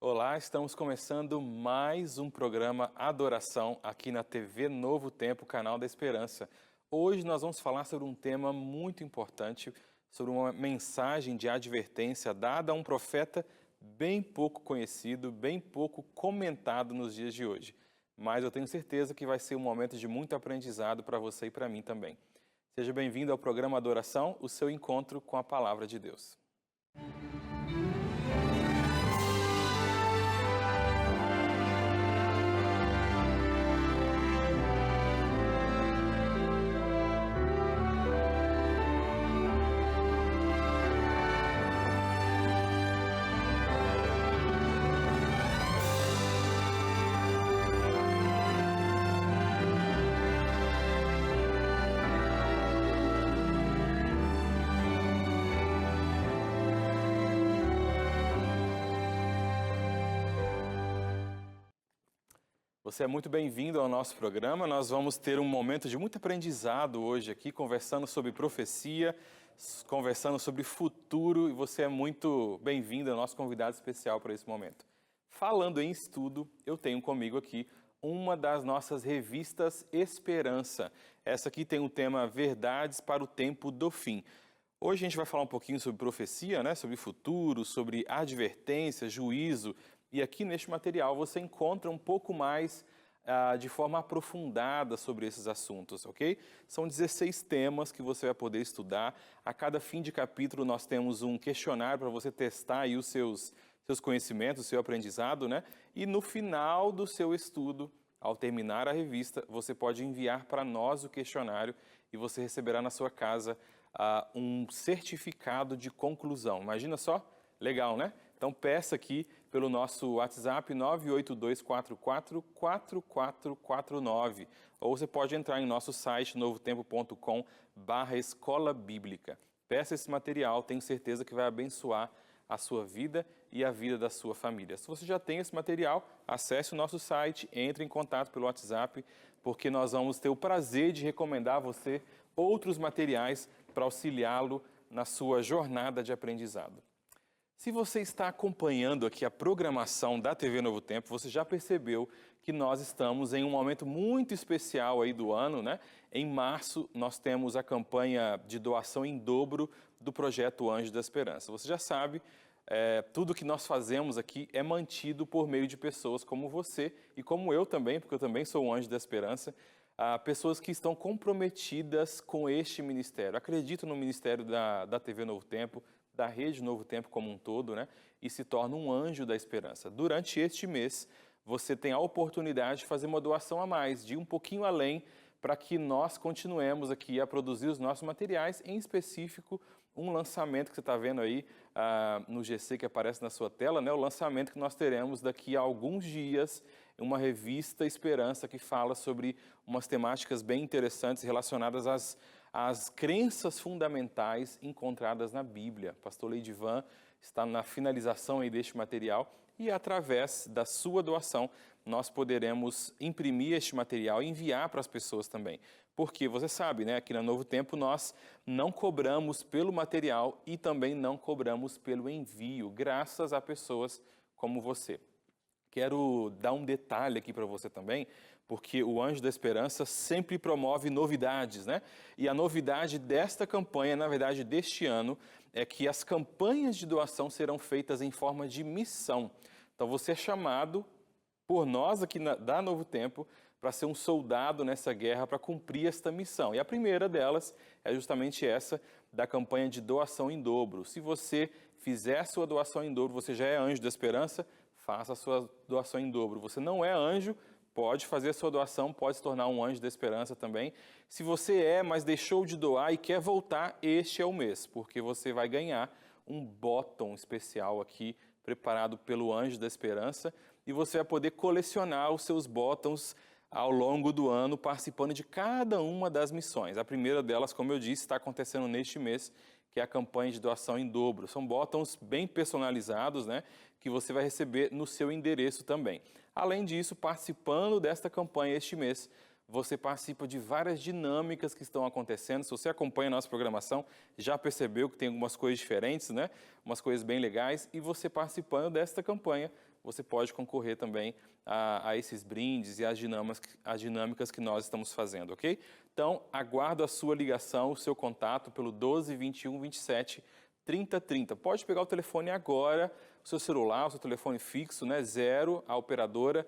Olá, estamos começando mais um programa Adoração aqui na TV Novo Tempo, canal da Esperança. Hoje nós vamos falar sobre um tema muito importante, sobre uma mensagem de advertência dada a um profeta bem pouco conhecido, bem pouco comentado nos dias de hoje. Mas eu tenho certeza que vai ser um momento de muito aprendizado para você e para mim também. Seja bem-vindo ao programa Adoração, o seu encontro com a Palavra de Deus. Você é muito bem-vindo ao nosso programa. Nós vamos ter um momento de muito aprendizado hoje aqui, conversando sobre profecia, conversando sobre futuro, e você é muito bem-vindo, é o nosso convidado especial para esse momento. Falando em estudo, eu tenho comigo aqui uma das nossas revistas Esperança. Essa aqui tem o tema Verdades para o Tempo do Fim. Hoje a gente vai falar um pouquinho sobre profecia, né? Sobre futuro, sobre advertência, juízo. E aqui neste material você encontra um pouco mais de forma aprofundada sobre esses assuntos, ok? São 16 temas que você vai poder estudar. A cada fim de capítulo nós temos um questionário para você testar aí os seus conhecimentos, o seu aprendizado, né? E no final do seu estudo, ao terminar a revista, você pode enviar para nós o questionário e você receberá na sua casa um certificado de conclusão. Imagina só? Legal, né? Então peça aqui pelo nosso WhatsApp 982444449 ou você pode entrar em nosso site novotempo.com/escola bíblica. Peça esse material, tenho certeza que vai abençoar a sua vida e a vida da sua família. Se você já tem esse material, acesse o nosso site, entre em contato pelo WhatsApp, porque nós vamos ter o prazer de recomendar a você outros materiais para auxiliá-lo na sua jornada de aprendizado. Se você está acompanhando aqui a programação da TV Novo Tempo, você já percebeu que nós estamos em um momento muito especial aí do ano, né? Em março, nós temos a campanha de doação em dobro do projeto Anjo da Esperança. Você já sabe, tudo que nós fazemos aqui é mantido por meio de pessoas como você e como eu também, porque eu também sou um Anjo da Esperança, pessoas que estão comprometidas com este ministério. Acreditam no ministério da TV Novo Tempo, da Rede Novo Tempo como um todo, né? E se torna um anjo da esperança. Durante este mês, você tem a oportunidade de fazer uma doação a mais, de ir um pouquinho além, para que nós continuemos aqui a produzir os nossos materiais, em específico, um lançamento que você está vendo aí no GC que aparece na sua tela, né? O lançamento que nós teremos daqui a alguns dias, uma revista Esperança que fala sobre umas temáticas bem interessantes relacionadas às crenças fundamentais encontradas na Bíblia. Pastor Leidivan está na finalização aí deste material e através da sua doação nós poderemos imprimir este material e enviar para as pessoas também. Porque você sabe, né, aqui na Novo Tempo nós não cobramos pelo material e também não cobramos pelo envio, graças a pessoas como você. Quero dar um detalhe aqui para você também, porque o Anjo da Esperança sempre promove novidades, né? E a novidade desta campanha, na verdade deste ano, é que as campanhas de doação serão feitas em forma de missão. Então você é chamado por nós aqui da Novo Tempo para ser um soldado nessa guerra, para cumprir esta missão. E a primeira delas é justamente essa da campanha de doação em dobro. Se você fizer a sua doação em dobro, você já é Anjo da Esperança, faça a sua doação em dobro. Você não é anjo, pode fazer a sua doação, pode se tornar um Anjo da Esperança também. Se você mas deixou de doar e quer voltar, este é o mês, porque você vai ganhar um bottom especial aqui, preparado pelo Anjo da Esperança, e você vai poder colecionar os seus bottoms ao longo do ano, participando de cada uma das missões. A primeira delas, como eu disse, está acontecendo neste mês, que é a campanha de doação em dobro. São botões bem personalizados, né, que você vai receber no seu endereço também. Além disso, participando desta campanha este mês, você participa de várias dinâmicas que estão acontecendo. Se você acompanha a nossa programação, já percebeu que tem algumas coisas diferentes, né? Umas coisas bem legais. E você participando desta campanha, você pode concorrer também a esses brindes e as dinâmicas que nós estamos fazendo, ok? Então, aguardo a sua ligação, o seu contato pelo 12 21 27 30 30. Pode pegar o telefone agora, o seu celular, o seu telefone fixo, né? 0, a operadora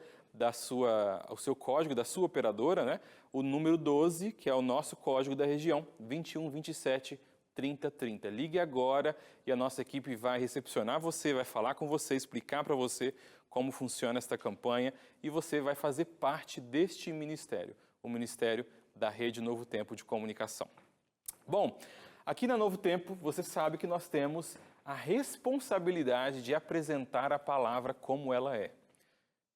o seu código da sua operadora, né? O número 12, que é o nosso código da região, 21 27 30 30. Ligue agora e a nossa equipe vai recepcionar você, vai falar com você, explicar para você como funciona esta campanha e você vai fazer parte deste ministério, o Ministério da Rede Novo Tempo de Comunicação. Bom, aqui na Novo Tempo, você sabe que nós temos a responsabilidade de apresentar a palavra como ela é.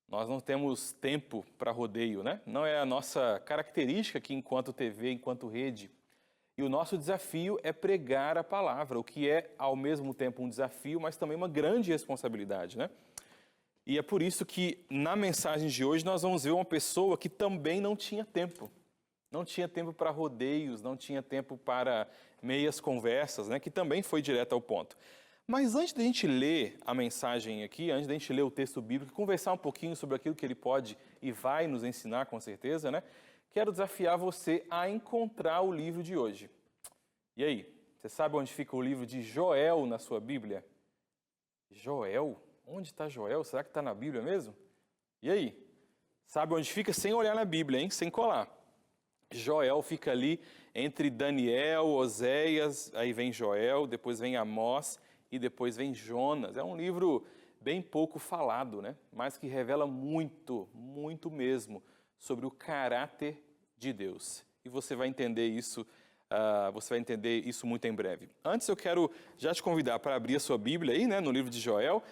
Nós não temos tempo para rodeio, né? Não é a nossa característica aqui enquanto TV, enquanto rede. E o nosso desafio é pregar a palavra, o que é ao mesmo tempo um desafio, mas também uma grande responsabilidade, né? E é por isso que na mensagem de hoje nós vamos ver uma pessoa que também não tinha tempo. Não tinha tempo para rodeios, não tinha tempo para meias conversas, né? Que também foi direto ao ponto. Mas antes da gente ler a mensagem aqui, antes da gente ler o texto bíblico, conversar um pouquinho sobre aquilo que ele pode e vai nos ensinar com certeza, né? Quero desafiar você a encontrar o livro de hoje. E aí, você sabe onde fica o livro de Joel na sua Bíblia? Joel? Onde está Joel? Será que está na Bíblia mesmo? E aí? Sabe onde fica? Sem olhar na Bíblia, hein? Sem colar. Joel fica ali entre Daniel, Oséias, aí vem Joel, depois vem Amós e depois vem Jonas. É um livro bem pouco falado, né? Mas que revela muito, muito mesmo sobre o caráter de Deus. E você vai entender isso, muito em breve. Antes eu quero já te convidar para abrir a sua Bíblia aí, né, no livro de Joel.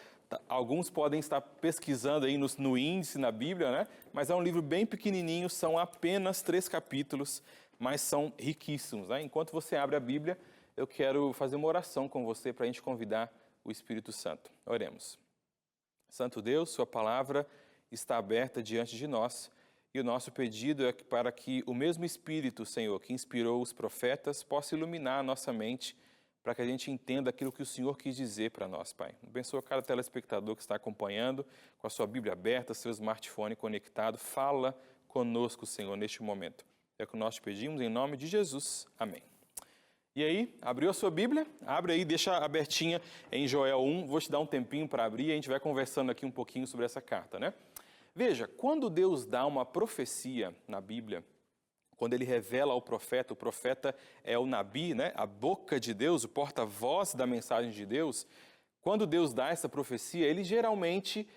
Alguns podem estar pesquisando aí no índice, na Bíblia, né? Mas é um livro bem pequenininho, são apenas 3 capítulos, mas são riquíssimos, né? Enquanto você abre a Bíblia, eu quero fazer uma oração com você para a gente convidar o Espírito Santo. Oremos. Santo Deus, sua palavra está aberta diante de nós e o nosso pedido é para que o mesmo Espírito, Senhor, que inspirou os profetas, possa iluminar a nossa mente para que a gente entenda aquilo que o Senhor quis dizer para nós, Pai. Abençoa cada telespectador que está acompanhando, com a sua Bíblia aberta, seu smartphone conectado. Fala conosco, Senhor, neste momento. É o que nós te pedimos, em nome de Jesus. Amém. E aí, abriu a sua Bíblia? Abre aí, deixa abertinha em Joel 1. Vou te dar um tempinho para abrir e a gente vai conversando aqui um pouquinho sobre essa carta, né? Veja, quando Deus dá uma profecia na Bíblia, quando ele revela ao profeta, o profeta é o Nabi, né? A boca de Deus, o porta-voz da mensagem de Deus. Quando Deus dá essa profecia, ele geralmente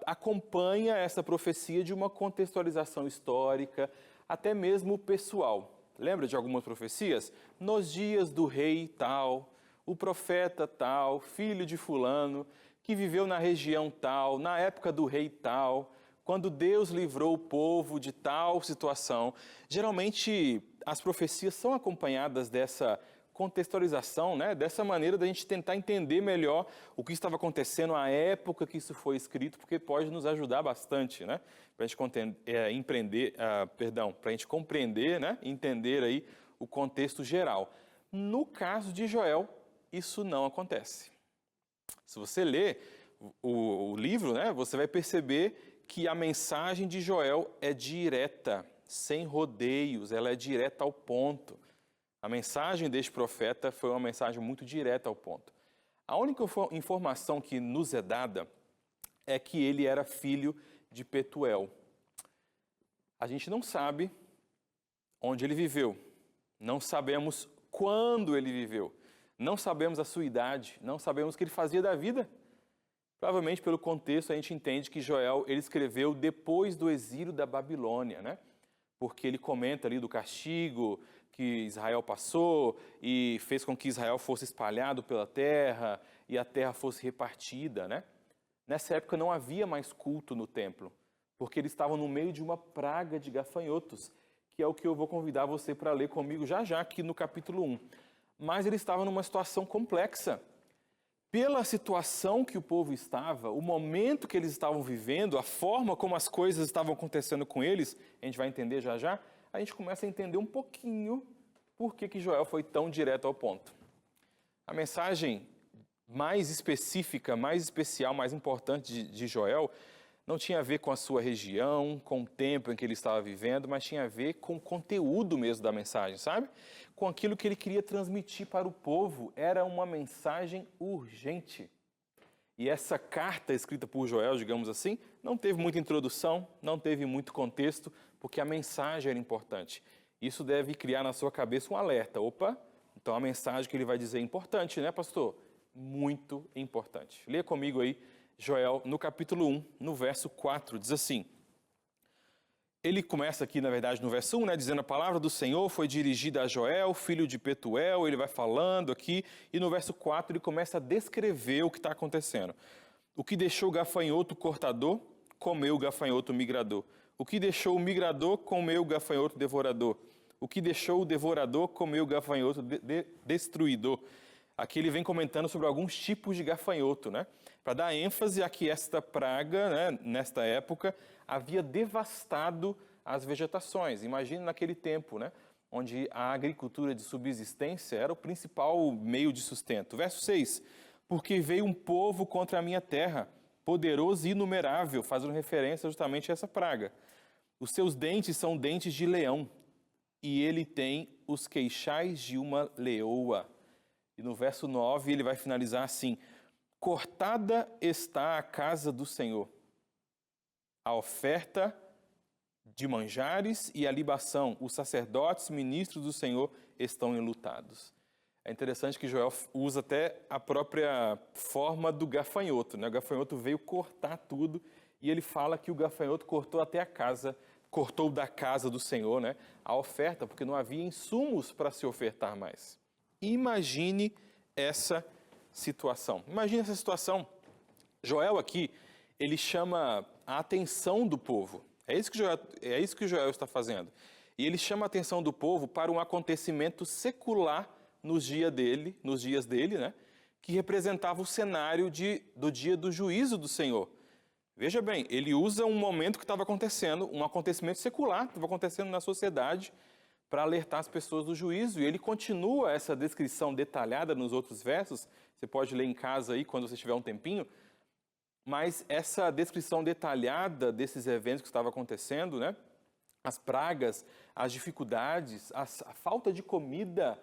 acompanha essa profecia de uma contextualização histórica, até mesmo pessoal. Lembra de algumas profecias? Nos dias do rei tal, o profeta tal, filho de fulano, que viveu na região tal, na época do rei tal, quando Deus livrou o povo de tal situação. Geralmente, as profecias são acompanhadas dessa contextualização, né? Dessa maneira da gente tentar entender melhor o que estava acontecendo à época que isso foi escrito, porque pode nos ajudar bastante, né? Para a gente compreender, né? Entender aí o contexto geral. No caso de Joel, isso não acontece. Se você ler o livro, né? Você vai perceber que a mensagem de Joel é direta, sem rodeios, ela é direta ao ponto. A mensagem deste profeta foi uma mensagem muito direta ao ponto. A única informação que nos é dada é que ele era filho de Petuel. A gente não sabe onde ele viveu, não sabemos quando ele viveu, não sabemos a sua idade, não sabemos o que ele fazia da vida. Provavelmente, pelo contexto, a gente entende que Joel ele escreveu depois do exílio da Babilônia, né? Porque ele comenta ali do castigo que Israel passou e fez com que Israel fosse espalhado pela terra e a terra fosse repartida, né? Nessa época não havia mais culto no templo, porque eles estavam no meio de uma praga de gafanhotos, que é o que eu vou convidar você para ler comigo já aqui no capítulo 1. Mas eles estavam numa situação complexa. Pela situação que o povo estava, o momento que eles estavam vivendo, a forma como as coisas estavam acontecendo com eles, a gente vai entender já, a gente começa a entender um pouquinho por que Joel foi tão direto ao ponto. A mensagem mais específica, mais especial, mais importante de Joel, não tinha a ver com a sua região, com o tempo em que ele estava vivendo, mas tinha a ver com o conteúdo mesmo da mensagem, sabe? Com aquilo que ele queria transmitir para o povo. Era uma mensagem urgente. E essa carta escrita por Joel, digamos assim, não teve muita introdução, não teve muito contexto, porque a mensagem era importante. Isso deve criar na sua cabeça um alerta. Opa, então a mensagem que ele vai dizer é importante, né, pastor? Muito importante. Leia comigo aí, Joel, no capítulo 1, no verso 4, diz assim. Ele começa aqui, na verdade, no verso 1, né, dizendo: a palavra do Senhor foi dirigida a Joel, filho de Petuel. Ele vai falando aqui, e no verso 4 ele começa a descrever o que está acontecendo. O que deixou o gafanhoto cortador, comeu o gafanhoto migrador. O que deixou o migrador, comeu o gafanhoto devorador. O que deixou o devorador, comeu o gafanhoto destruidor. Aqui ele vem comentando sobre alguns tipos de gafanhoto, né? Para dar ênfase a que esta praga, né, nesta época, havia devastado as vegetações. Imagine naquele tempo, né, onde a agricultura de subsistência era o principal meio de sustento. Verso 6, porque veio um povo contra a minha terra, poderoso e inumerável, fazendo referência justamente a essa praga. Os seus dentes são dentes de leão, e ele tem os queixais de uma leoa. E no verso 9 ele vai finalizar assim: cortada está a casa do Senhor, a oferta de manjares e a libação. Os sacerdotes, ministros do Senhor, estão enlutados. É interessante que Joel usa até a própria forma do gafanhoto, né? O gafanhoto veio cortar tudo e ele fala que o gafanhoto cortou até a casa, cortou da casa do Senhor, né, a oferta, porque não havia insumos para se ofertar mais. Imagine essa situação. Imagine essa situação. Joel aqui, ele chama a atenção do povo. É isso que Joel está fazendo. E ele chama a atenção do povo para um acontecimento secular nos dias dele, né, que representava o cenário do dia do juízo do Senhor. Veja bem, ele usa um momento que estava acontecendo, um acontecimento secular que estava acontecendo na sociedade, para alertar as pessoas do juízo. E ele continua essa descrição detalhada nos outros versos. Você pode ler em casa aí quando você tiver um tempinho. Mas essa descrição detalhada desses eventos que estavam acontecendo, né? As pragas, as dificuldades, a falta de comida,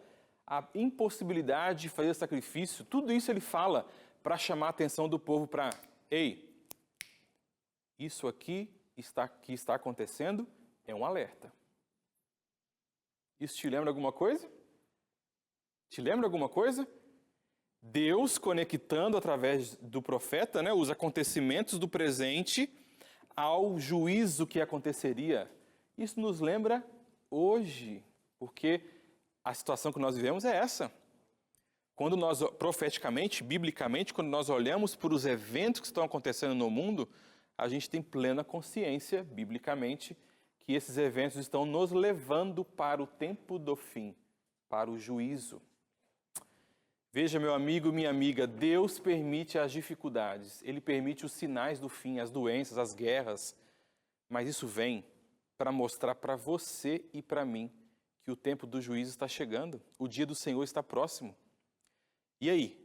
a impossibilidade de fazer sacrifício, tudo isso ele fala para chamar a atenção do povo para: ei, isso aqui que está acontecendo é um alerta. Isso te lembra alguma coisa? Te lembra alguma coisa? Deus conectando através do profeta, né, os acontecimentos do presente ao juízo que aconteceria. Isso nos lembra hoje, porque a situação que nós vivemos é essa. Quando nós, profeticamente, biblicamente, quando nós olhamos para os eventos que estão acontecendo no mundo, a gente tem plena consciência, biblicamente, que esses eventos estão nos levando para o tempo do fim, para o juízo. Veja, meu amigo, minha amiga, Deus permite as dificuldades, Ele permite os sinais do fim, as doenças, as guerras, mas isso vem para mostrar para você e para mim que o tempo do juízo está chegando, o dia do Senhor está próximo. E aí,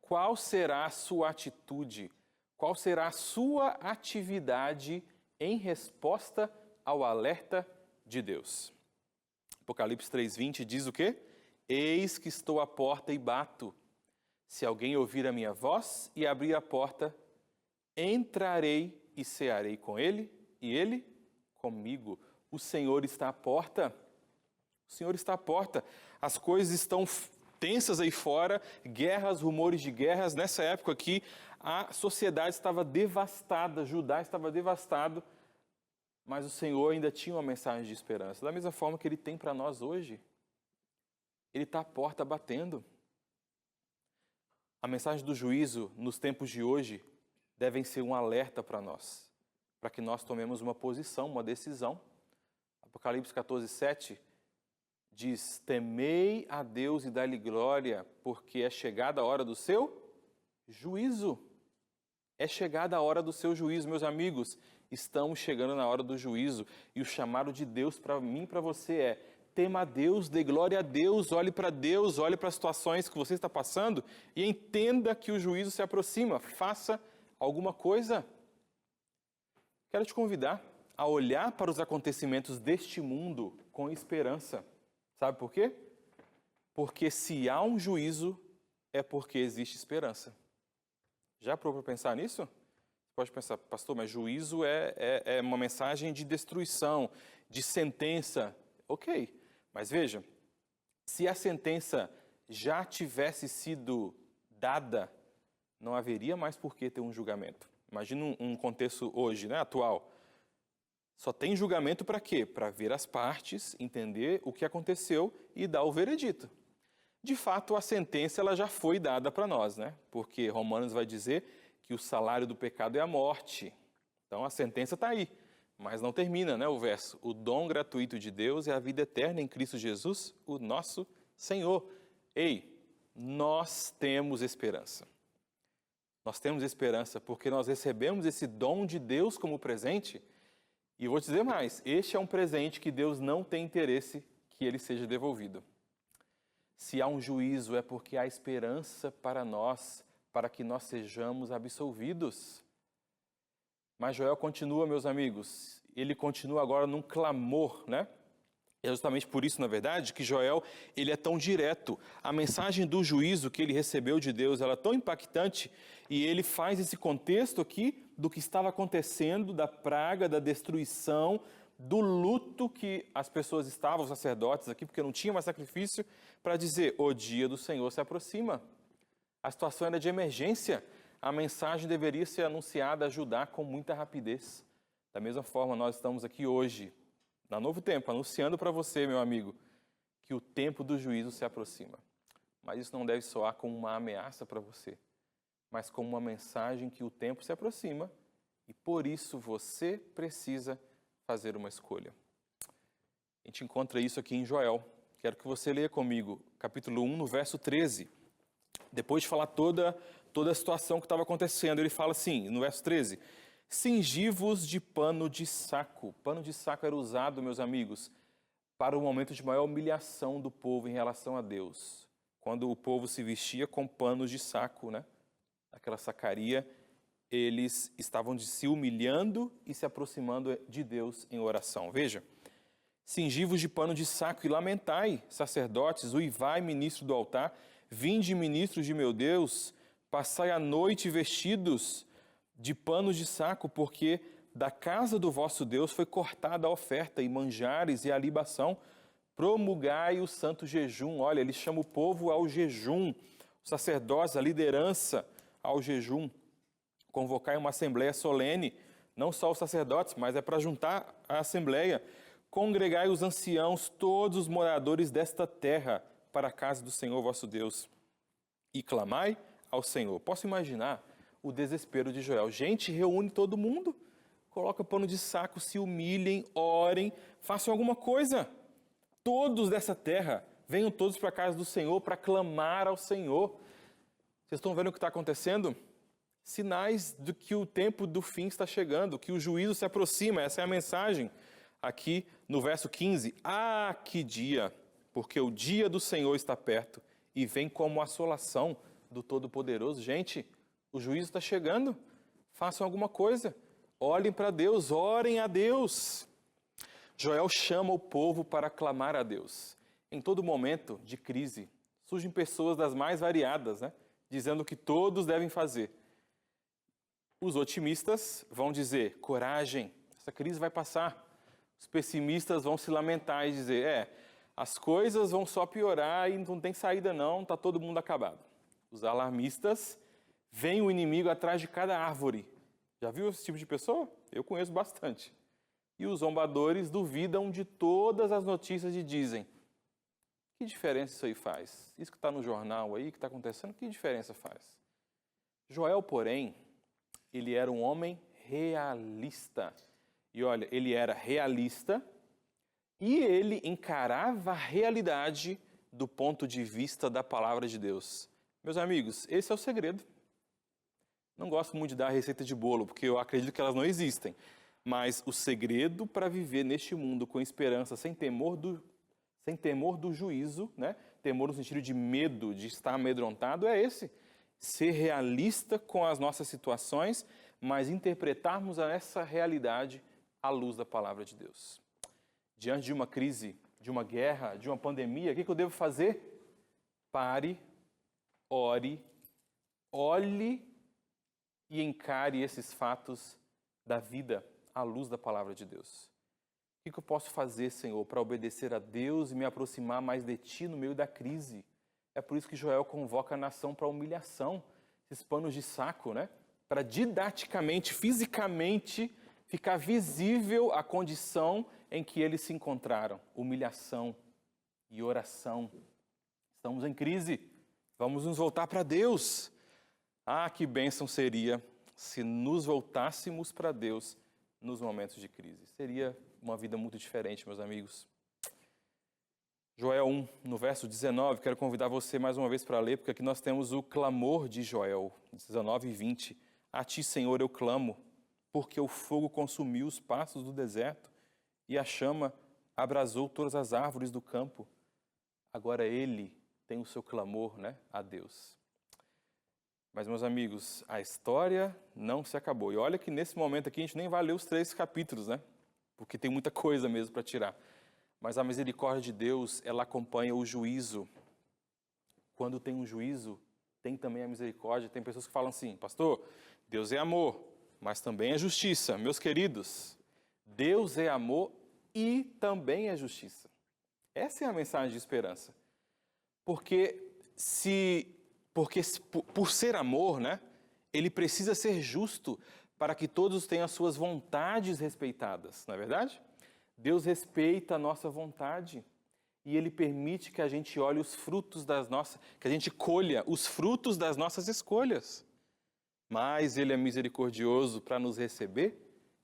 qual será a sua atitude, qual será a sua atividade em resposta ao alerta de Deus? Apocalipse 3:20 diz o quê? Eis que estou à porta e bato. Se alguém ouvir a minha voz e abrir a porta, entrarei e cearei com ele e ele comigo. O Senhor está à porta. O Senhor está à porta. As coisas estão tensas aí fora, guerras, rumores de guerras. Nessa época aqui, a sociedade estava devastada, Judá estava devastado, mas o Senhor ainda tinha uma mensagem de esperança. Da mesma forma que Ele tem para nós hoje. Ele está à porta batendo. A mensagem do juízo nos tempos de hoje devem ser um alerta para nós, para que nós tomemos uma posição, uma decisão. Apocalipse 14:7 diz: temei a Deus e dai-lhe glória, porque é chegada a hora do seu juízo. É chegada a hora do seu juízo, meus amigos. Estamos chegando na hora do juízo. E o chamado de Deus para mim e para você é: tema a Deus, dê glória a Deus, olhe para as situações que você está passando e entenda que o juízo se aproxima. Faça alguma coisa. Quero te convidar a olhar para os acontecimentos deste mundo com esperança. Sabe por quê? Porque se há um juízo, é porque existe esperança. Já parou para pensar nisso? Você pode pensar, pastor, mas juízo é uma mensagem de destruição, de sentença. Ok, mas veja, se a sentença já tivesse sido dada, não haveria mais por que ter um julgamento. Imagina um contexto hoje, né, atual. Só tem julgamento para quê? Para ver as partes, entender o que aconteceu e dar o veredito. De fato, a sentença ela já foi dada para nós, né? Porque Romanos vai dizer que o salário do pecado é a morte. Então, a sentença está aí. Mas não termina, né, o verso. O dom gratuito de Deus é a vida eterna em Cristo Jesus, o nosso Senhor. Ei, nós temos esperança. Nós temos esperança porque nós recebemos esse dom de Deus como presente. E eu vou te dizer mais, este é um presente que Deus não tem interesse que ele seja devolvido. Se há um juízo é porque há esperança para nós, para que nós sejamos absolvidos. Mas Joel continua, meus amigos, ele continua agora num clamor, né? É justamente por isso, na verdade, que Joel ele é tão direto. A mensagem do juízo que ele recebeu de Deus ela é tão impactante e ele faz esse contexto aqui do que estava acontecendo, da praga, da destruição, do luto que as pessoas estavam, os sacerdotes aqui, porque não tinha mais sacrifício, para dizer, o dia do Senhor se aproxima. A situação era de emergência. A mensagem deveria ser anunciada a Judá com muita rapidez. Da mesma forma, nós estamos aqui hoje, na Novo Tempo, anunciando para você, meu amigo, que o tempo do juízo se aproxima. Mas isso não deve soar como uma ameaça para você, mas como uma mensagem que o tempo se aproxima e por isso você precisa fazer uma escolha. A gente encontra isso aqui em Joel. Quero que você leia comigo, capítulo 1, no verso 13. Depois de falar toda a situação que estava acontecendo, ele fala assim, no verso 13, cingi-vos de pano de saco. Pano de saco era usado, meus amigos, para o momento de maior humilhação do povo em relação a Deus. Quando o povo se vestia com panos de saco, né? Aquela sacaria, eles estavam se humilhando e se aproximando de Deus em oração. Veja, cingi-vos de pano de saco e lamentai, sacerdotes, uivai, ministro do altar, vinde, ministros de meu Deus, passai a noite vestidos de panos de saco, porque da casa do vosso Deus foi cortada a oferta e manjares e a libação, promulgai o santo jejum. Olha, ele chama o povo ao jejum, os sacerdotes, a liderança ao jejum. Convocai uma assembleia solene, não só os sacerdotes, mas é para juntar a assembleia. Congregai os anciãos, todos os moradores desta terra, para a casa do Senhor vosso Deus, e clamai ao Senhor. Posso imaginar o desespero de Joel. Gente, reúne todo mundo, coloca pano de saco, se humilhem, orem, façam alguma coisa. Todos dessa terra, venham todos para a casa do Senhor para clamar ao Senhor. Vocês estão vendo o que está acontecendo? Sinais de que o tempo do fim está chegando, que o juízo se aproxima. Essa é a mensagem aqui no verso 15. Ah, que dia! Porque o dia do Senhor está perto e vem como assolação do Todo-Poderoso. Gente, o juízo está chegando. Façam alguma coisa. Olhem para Deus, orem a Deus. Joel chama o povo para clamar a Deus. Em todo momento de crise, surgem pessoas das mais variadas, né? Dizendo que todos devem fazer. Os otimistas vão dizer, coragem, essa crise vai passar. Os pessimistas vão se lamentar e dizer, as coisas vão só piorar e não tem saída não, está todo mundo acabado. Os alarmistas veem o inimigo atrás de cada árvore. Já viu esse tipo de pessoa? Eu conheço bastante. E os zombadores duvidam de todas as notícias e dizem, que diferença isso aí faz? Isso que está no jornal aí, que está acontecendo, que diferença faz? Joel, porém, ele era um homem realista. E olha, ele era realista e ele encarava a realidade do ponto de vista da palavra de Deus. Meus amigos, esse é o segredo. Não gosto muito de dar receita de bolo, porque eu acredito que elas não existem. Mas o segredo para viver neste mundo com esperança, sem sem temor do juízo, né? Temor no sentido de medo, de estar amedrontado, é esse. Ser realista com as nossas situações, mas interpretarmos essa realidade à luz da palavra de Deus. Diante de uma crise, de uma guerra, de uma pandemia, o que eu devo fazer? Pare, ore, olhe e encare esses fatos da vida à luz da palavra de Deus. O que eu posso fazer, Senhor, para obedecer a Deus e me aproximar mais de Ti no meio da crise? É por isso que Joel convoca a nação para a humilhação, esses panos de saco, né? Para didaticamente, fisicamente, ficar visível a condição em que eles se encontraram. Humilhação e oração. Estamos em crise, vamos nos voltar para Deus. Ah, que bênção seria se nos voltássemos para Deus nos momentos de crise. Seria uma vida muito diferente, meus amigos. Joel 1, no verso 19, quero convidar você mais uma vez para ler, porque aqui nós temos o clamor de Joel, 19 e 20. A Ti, Senhor, eu clamo, porque o fogo consumiu os pastos do deserto e a chama abrasou todas as árvores do campo. Agora ele tem o seu clamor, né, a Deus. Mas, meus amigos, a história não se acabou. E olha que nesse momento aqui a gente nem vai ler os 3 capítulos, né? Porque tem muita coisa mesmo para tirar. Mas a misericórdia de Deus, ela acompanha o juízo. Quando tem um juízo, tem também a misericórdia. Tem pessoas que falam assim, pastor, Deus é amor, mas também é justiça. Meus queridos, Deus é amor e também é justiça. Essa é a mensagem de esperança. Porque por ser amor, né, ele precisa ser justo para que todos tenham as suas vontades respeitadas, não é verdade? Deus respeita a nossa vontade e Ele permite que a gente olhe os frutos que a gente colha os frutos das nossas escolhas. Mas Ele é misericordioso para nos receber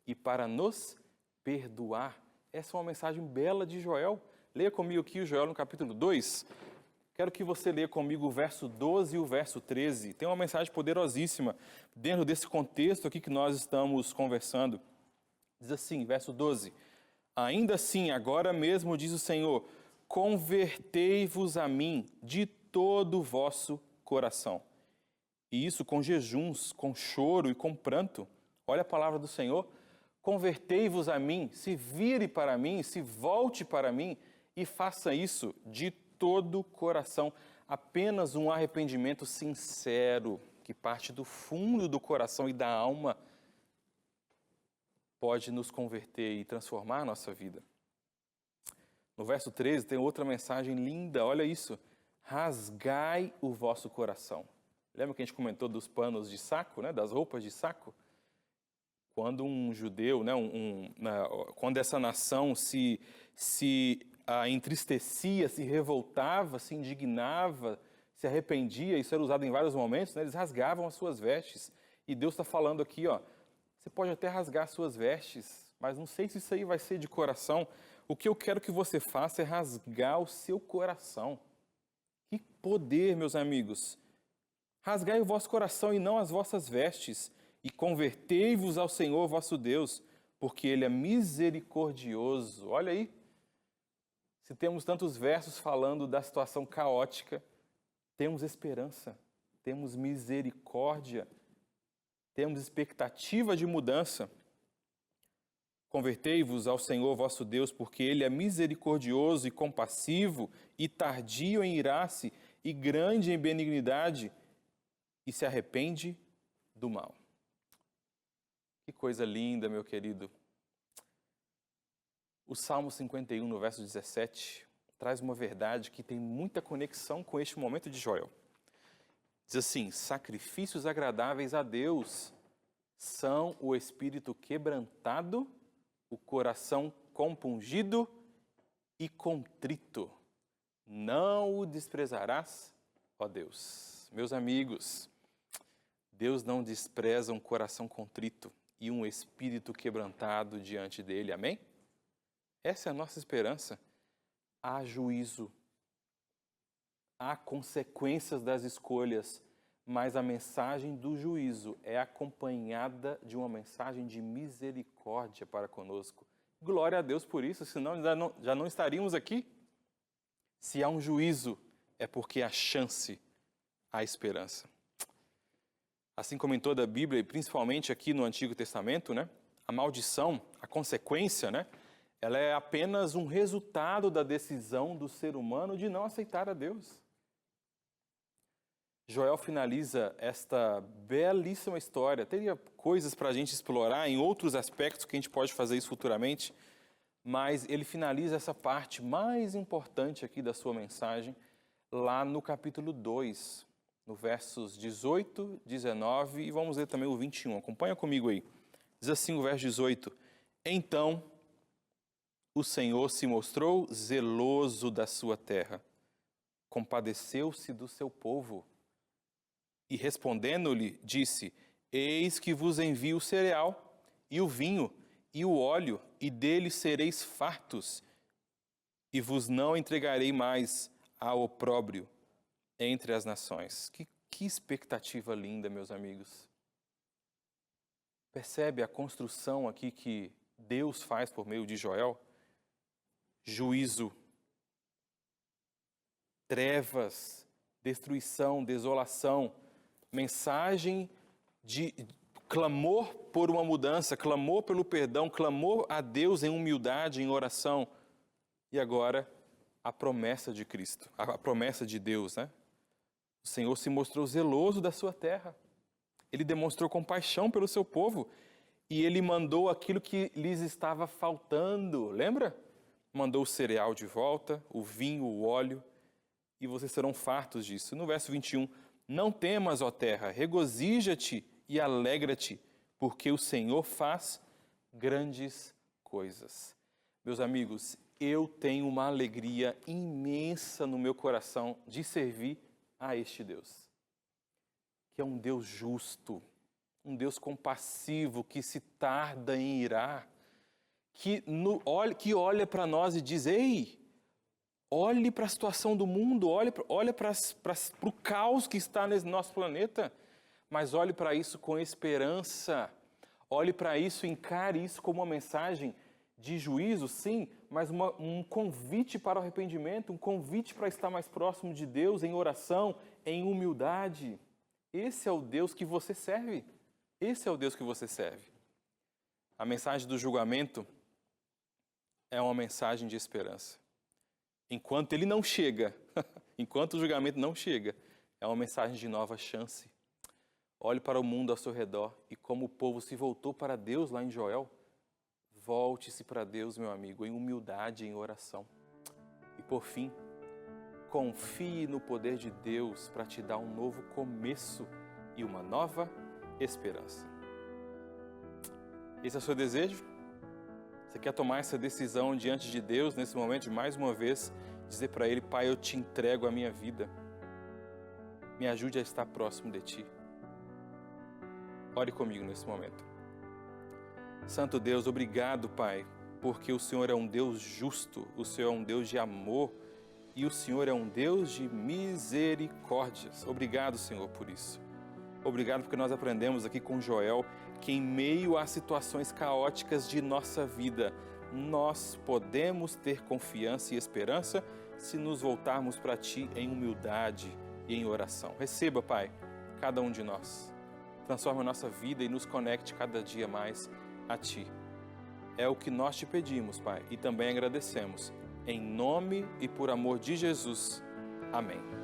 e para nos perdoar. Essa é uma mensagem bela de Joel. Leia comigo aqui o Joel no capítulo 2. Quero que você leia comigo o verso 12 e o verso 13. Tem uma mensagem poderosíssima dentro desse contexto aqui que nós estamos conversando. Diz assim, verso 12. Ainda assim, agora mesmo, diz o Senhor, convertei-vos a mim de todo o vosso coração. E isso com jejuns, com choro e com pranto. Olha a palavra do Senhor. Convertei-vos a mim, se vire para mim, se volte para mim e faça isso de todo o coração. Apenas um arrependimento sincero, que parte do fundo do coração e da alma, pode nos converter e transformar a nossa vida. No verso 13 tem outra mensagem linda, olha isso. Rasgai o vosso coração. Lembra que a gente comentou dos panos de saco, né? Das roupas de saco? Quando um judeu, né? Quando essa nação se entristecia, se revoltava, se indignava, se arrependia, isso era usado em vários momentos, né? Eles rasgavam as suas vestes. E Deus está falando aqui, ó, você pode até rasgar suas vestes, mas não sei se isso aí vai ser de coração. O que eu quero que você faça é rasgar o seu coração. Que poder, meus amigos! Rasgai o vosso coração e não as vossas vestes, e convertei-vos ao Senhor vosso Deus, porque Ele é misericordioso. Olha aí, se temos tantos versos falando da situação caótica, temos esperança, temos misericórdia, temos expectativa de mudança. Convertei-vos ao Senhor vosso Deus, porque Ele é misericordioso e compassivo, e tardio em irar-se, e grande em benignidade, e se arrepende do mal. Que coisa linda, meu querido. O Salmo 51, no verso 17, traz uma verdade que tem muita conexão com este momento de Joel. Diz assim, sacrifícios agradáveis a Deus são o espírito quebrantado, o coração compungido e contrito. Não o desprezarás, ó Deus. Meus amigos, Deus não despreza um coração contrito e um espírito quebrantado diante dele, amém? Essa é a nossa esperança. Há juízo, há consequências das escolhas, mas a mensagem do juízo é acompanhada de uma mensagem de misericórdia para conosco. Glória a Deus por isso, senão já não estaríamos aqui. Se há um juízo, é porque há chance, há esperança. Assim como em toda a Bíblia, e principalmente aqui no Antigo Testamento, né, a maldição, a consequência, né, ela é apenas um resultado da decisão do ser humano de não aceitar a Deus. Joel finaliza esta belíssima história. Teria coisas para a gente explorar em outros aspectos que a gente pode fazer isso futuramente, mas ele finaliza essa parte mais importante aqui da sua mensagem lá no capítulo 2, no versos 18, 19 e vamos ler também o 21. Acompanha comigo aí. Diz assim o verso 18: Então o Senhor se mostrou zeloso da sua terra, compadeceu-se do seu povo e respondendo-lhe disse: Eis que vos envio o cereal e o vinho e o óleo, e dele sereis fartos, e vos não entregarei mais ao opróbrio entre as nações. Que expectativa linda, meus amigos. Percebe a construção aqui que Deus faz por meio de Joel? Juízo, trevas, destruição, desolação, mensagem de clamor por uma mudança, clamor pelo perdão, clamor a Deus em humildade, em oração. E agora, a promessa de Cristo, a promessa de Deus, né? O Senhor se mostrou zeloso da sua terra. Ele demonstrou compaixão pelo seu povo e ele mandou aquilo que lhes estava faltando. Lembra? Mandou o cereal de volta, o vinho, o óleo, e vocês serão fartos disso. No verso 21, não temas, ó terra, regozija-te e alegra-te, porque o Senhor faz grandes coisas. Meus amigos, eu tenho uma alegria imensa no meu coração de servir a este Deus, que é um Deus justo, um Deus compassivo, que se tarda em irar, que olha para nós e diz: ei, olhe para a situação do mundo, olhe para o caos que está nesse nosso planeta, mas olhe para isso com esperança, olhe para isso, encare isso como uma mensagem de juízo, sim, mas um convite para o arrependimento, um convite para estar mais próximo de Deus em oração, em humildade. Esse é o Deus que você serve. Esse é o Deus que você serve. A mensagem do julgamento é uma mensagem de esperança. Enquanto ele não chega, enquanto o julgamento não chega, é uma mensagem de nova chance. Olhe para o mundo ao seu redor e como o povo se voltou para Deus lá em Joel. Volte-se para Deus, meu amigo, em humildade, em oração. E por fim, confie no poder de Deus para te dar um novo começo e uma nova esperança. Esse é o seu desejo? Você quer tomar essa decisão diante de Deus nesse momento, de mais uma vez, dizer para Ele: Pai, eu te entrego a minha vida. Me ajude a estar próximo de Ti. Ore comigo nesse momento. Santo Deus, obrigado, Pai, porque o Senhor é um Deus justo, o Senhor é um Deus de amor e o Senhor é um Deus de misericórdias. Obrigado, Senhor, por isso. Obrigado porque nós aprendemos aqui com Joel que em meio às situações caóticas de nossa vida, nós podemos ter confiança e esperança se nos voltarmos para Ti em humildade e em oração. Receba, Pai, cada um de nós. Transforma a nossa vida e nos conecte cada dia mais a Ti. É o que nós Te pedimos, Pai, e também agradecemos. Em nome e por amor de Jesus. Amém.